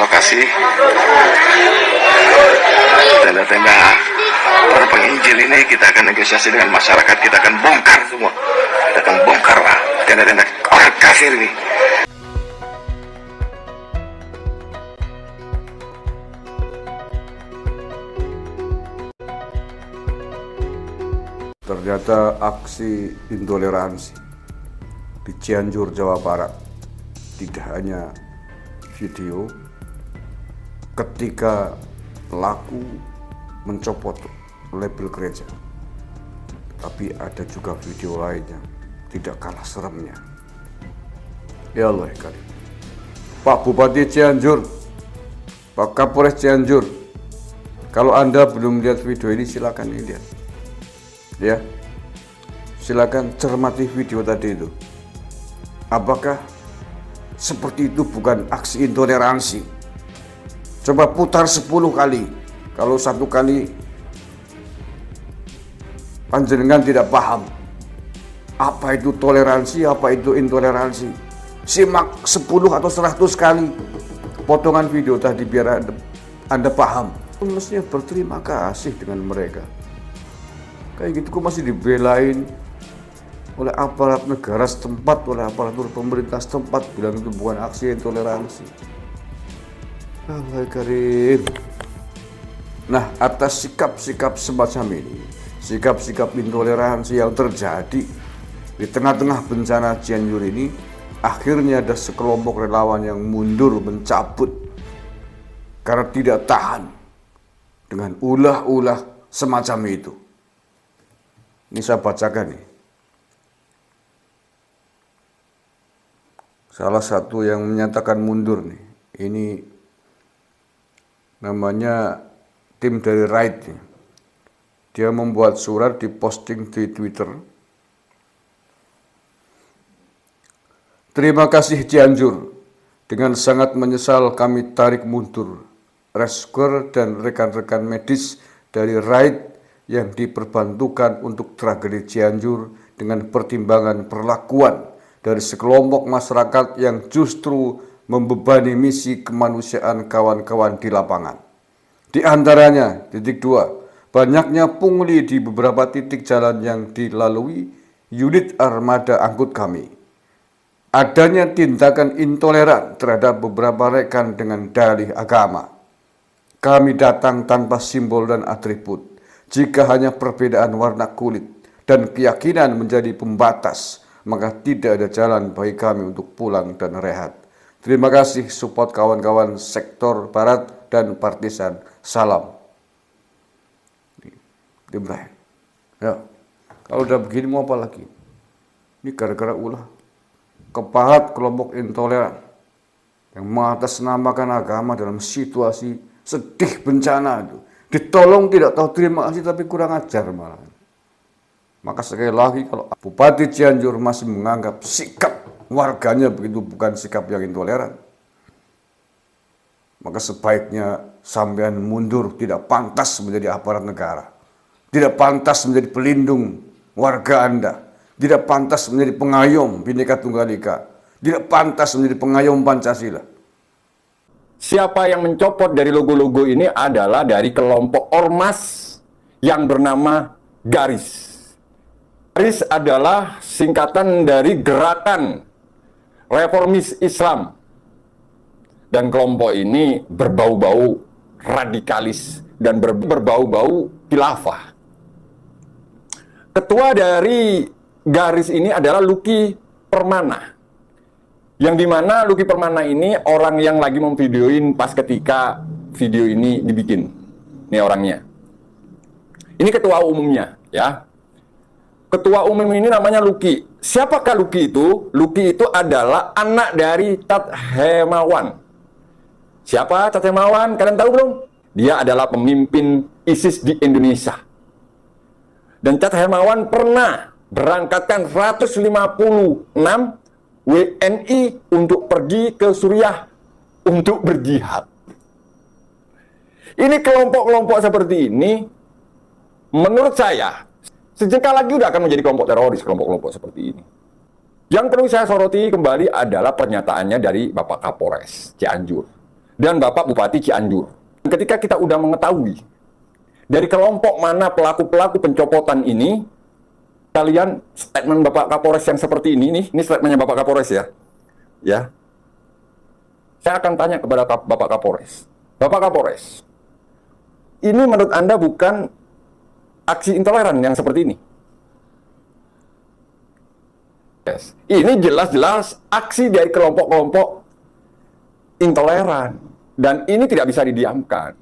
lokasi tenda-tenda para penginjil ini. Kita akan negosiasi dengan masyarakat, kita akan bongkar semua, kita akan bongkar tenda-tenda orang kafir ini. Ternyata aksi intoleransi di Cianjur, Jawa Barat tidak hanya video ketika pelaku mencopot label gereja, tapi ada juga video lainnya tidak kalah seremnya. Ya Allah ya Karim. Pak Bupati Cianjur, Pak Kapolres Cianjur, kalau Anda belum lihat video ini silakan lihat. Ya, silakan cermati video tadi itu. Apakah seperti itu bukan aksi intoleransi? Coba putar 10 kali. Kalau satu kali panjenengan tidak paham apa itu toleransi, apa itu intoleransi, simak 10 atau 100 kali potongan video tadi biar Anda paham. Mestinya berterima kasih dengan mereka. Kayak gitu kok masih dibelain oleh aparat negara setempat, oleh aparatur pemerintah setempat, bilang itu bukan aksi intoleransi. Allah Karim. Nah, atas sikap-sikap semacam ini, sikap-sikap intoleransi yang terjadi di tengah-tengah bencana Cianjur ini, akhirnya ada sekelompok relawan yang mundur mencabut karena tidak tahan dengan ulah-ulah semacam itu. Ini saya bacakan nih. Salah satu yang menyatakan mundur nih. Ini namanya tim dari Right. Dia membuat surat diposting di Twitter. Terima kasih Cianjur. Dengan sangat menyesal kami tarik mundur rescuer dan rekan-rekan medis dari Right yang diperbantukan untuk tragedi Cianjur dengan pertimbangan perlakuan dari sekelompok masyarakat yang justru membebani misi kemanusiaan kawan-kawan di lapangan. Di antaranya, titik 2, banyaknya pungli di beberapa titik jalan yang dilalui unit armada angkut kami. Adanya tindakan intoleran terhadap beberapa rekan dengan dalih agama. Kami datang tanpa simbol dan atribut. Jika hanya perbedaan warna kulit dan keyakinan menjadi pembatas, maka tidak ada jalan bagi kami untuk pulang dan rehat. Terima kasih support kawan-kawan sektor barat dan partisan. Salam. Ibrahim. Ya, kalau udah begini mau apa lagi? Ini gara-gara ulah kepahat kelompok intoleran yang mengatasnamakan agama dalam situasi sedih bencana itu. Ditolong tidak tahu terima kasih tapi kurang ajar malah. Maka sekali lagi kalau Bupati Cianjur masih menganggap sikap warganya begitu bukan sikap yang intoleran, maka sebaiknya sampean mundur, tidak pantas menjadi aparat negara. Tidak pantas menjadi pelindung warga Anda. Tidak pantas menjadi pengayom Bhinneka Tunggal Ika. Tidak pantas menjadi pengayom Pancasila. Siapa yang mencopot dari logo-logo ini adalah dari kelompok ormas yang bernama Garis. Garis adalah singkatan dari Gerakan Reformis Islam. Dan kelompok ini berbau-bau radikalis dan berbau-bau khilafah. Ketua dari Garis ini adalah Lucky Permana. Yang dimana Lucky Permana ini orang yang lagi memvideoin pas ketika video ini dibikin. Ini orangnya. Ini ketua umumnya, ya. Ketua umum ini namanya Lucky. Siapakah Lucky itu? Lucky itu adalah anak dari Tat Hemawan. Siapa Tat Hemawan? Kalian tahu belum? Dia adalah pemimpin ISIS di Indonesia. Dan Tat Hemawan pernah berangkatkan 156 WNI untuk pergi ke Suriah untuk berjihad. Ini kelompok-kelompok seperti ini, menurut saya, sejenak lagi udah akan menjadi kelompok teroris, kelompok-kelompok seperti ini. Yang perlu saya soroti kembali adalah pernyataannya dari Bapak Kapolres Cianjur. dan Bapak Bupati Cianjur. Ketika kita udah mengetahui dari kelompok mana pelaku-pelaku pencopotan ini, kalian statement Bapak Kapolres yang seperti ini statementnya Bapak Kapolres ya. Saya akan tanya kepada Bapak Kapolres. Bapak Kapolres, ini menurut Anda bukan aksi intoleran yang seperti ini? Yes. Ini jelas-jelas aksi dari kelompok-kelompok intoleran. Dan ini tidak bisa didiamkan.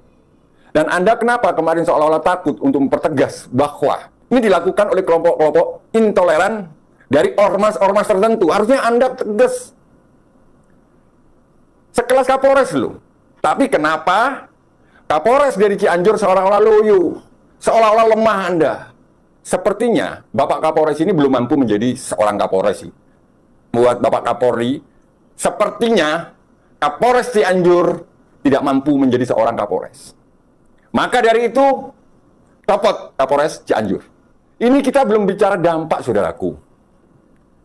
Dan Anda kenapa kemarin seolah-olah takut untuk mempertegas bahwa ini dilakukan oleh kelompok-kelompok intoleran dari ormas-ormas tertentu? Harusnya Anda tegas. Sekelas Kapolres loh. Tapi kenapa Kapolres dari Cianjur seolah-olah loyo, seolah-olah lemah Anda? Sepertinya Bapak Kapolres ini belum mampu menjadi seorang Kapolres sih. Buat Bapak Kapolri, sepertinya Kapolres Cianjur tidak mampu menjadi seorang Kapolres. Maka dari itu, copot Kapolres Cianjur. Ini kita belum bicara dampak, saudaraku.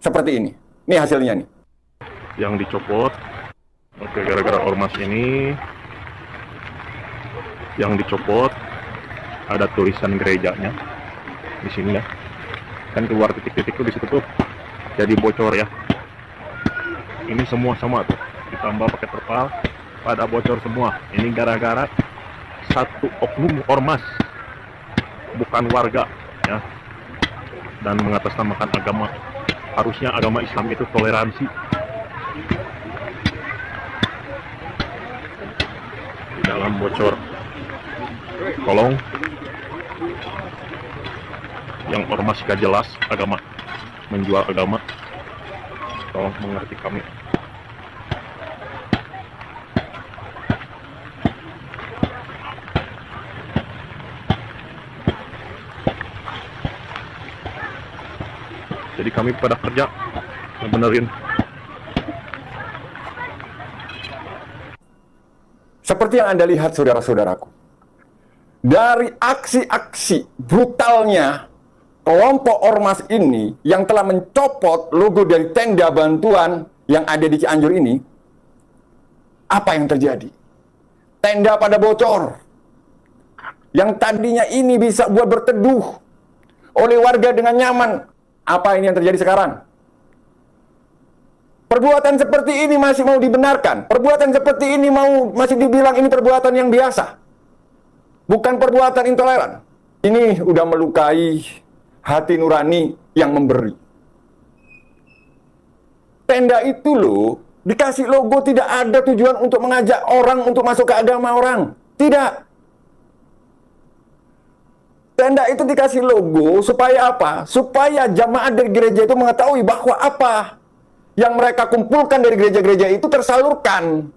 Seperti ini. Ini hasilnya nih. Yang dicopot, oke, gara-gara ormas ini, yang dicopot ada tulisan gerejanya di sini ya. Kan keluar titik-titik tuh di situ tuh, jadi bocor ya. Ini semua sama tuh, ditambah pakai terpal, pada bocor semua. Ini gara-gara satu oknum ormas, bukan warga ya, dan mengatasnamakan agama. Harusnya agama Islam itu toleransi. Di dalam bocor kolong yang ormas gak jelas agama, menjual agama. Tolong mengerti kami. Jadi kami pada kerja ngebenerin. Seperti yang Anda lihat, saudara-saudaraku, dari aksi-aksi brutalnya kelompok ormas ini yang telah mencopot logo dari tenda bantuan yang ada di Cianjur ini, apa yang terjadi? Tenda pada bocor. Yang tadinya ini bisa buat berteduh oleh warga dengan nyaman. Apa ini yang terjadi sekarang? Perbuatan seperti ini masih mau dibenarkan. Perbuatan seperti ini masih dibilang ini perbuatan yang biasa. Bukan perbuatan intoleran. Ini udah melukai hati nurani yang memberi. Tenda itu loh, dikasih logo tidak ada tujuan untuk mengajak orang untuk masuk ke agama orang. Tidak. Tenda itu dikasih logo supaya apa? Supaya jamaah dari gereja itu mengetahui bahwa apa yang mereka kumpulkan dari gereja-gereja itu tersalurkan.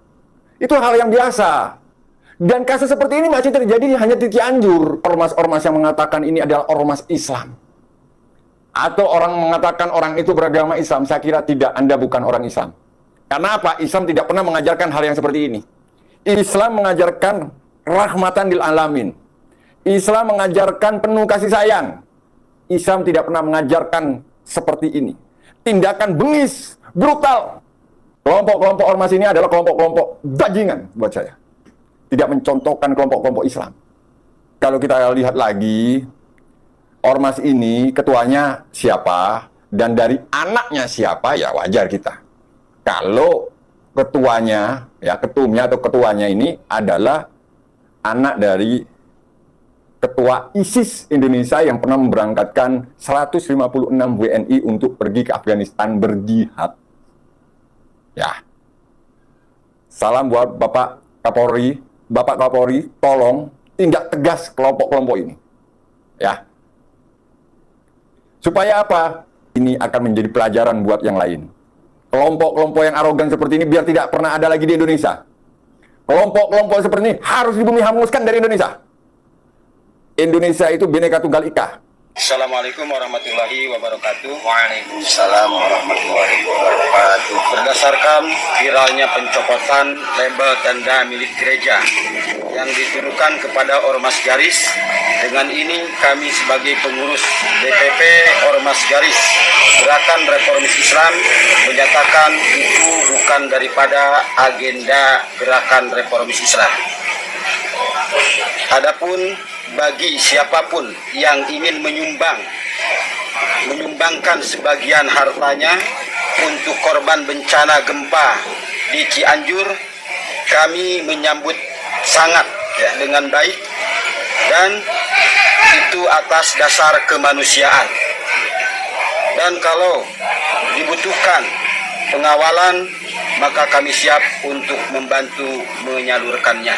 Itu hal yang biasa. Dan kasus seperti ini masih terjadi hanya di Cianjur. Ormas-ormas yang mengatakan ini adalah ormas Islam. Atau orang mengatakan orang itu beragama Islam. Saya kira tidak, Anda bukan orang Islam. Karena apa? Islam tidak pernah mengajarkan hal yang seperti ini. Islam mengajarkan rahmatan lil alamin. Islam mengajarkan penuh kasih sayang. Islam tidak pernah mengajarkan seperti ini. Tindakan bengis, brutal. Kelompok-kelompok ormas ini adalah kelompok-kelompok bajingan buat saya. Tidak mencontohkan kelompok-kelompok Islam. Kalau kita lihat lagi, ormas ini ketuanya siapa, dan dari anaknya siapa, ya wajar kita. Kalau ketuanya, ya ketumnya atau ketuanya ini adalah anak dari Ketua ISIS Indonesia yang pernah memberangkatkan 156 WNI untuk pergi ke Afghanistan berjihad. Ya. Salam buat Bapak Kapolri. Bapak Kapolri, tolong tindak tegas kelompok-kelompok ini. Ya. Supaya apa? Ini akan menjadi pelajaran buat yang lain. Kelompok-kelompok yang arogan seperti ini biar tidak pernah ada lagi di Indonesia. Kelompok-kelompok seperti ini harus dibumi hanguskan dari Indonesia. Indonesia itu Bhinneka Tunggal Ika. Assalamualaikum warahmatullahi wabarakatuh. Waalaikumsalam warahmatullahi wabarakatuh. Berdasarkan viralnya pencopotan label tanda milik gereja yang dituduhkan kepada Ormas Garis, dengan ini kami sebagai pengurus DPP Ormas Garis Gerakan Reformis Islam menyatakan itu bukan daripada agenda Gerakan Reformis Islam. Adapun bagi siapapun yang ingin menyumbangkan sebagian hartanya untuk korban bencana gempa di Cianjur, kami menyambut sangat dengan baik, dan itu atas dasar kemanusiaan. Dan kalau dibutuhkan pengawalan, maka kami siap untuk membantu menyalurkannya.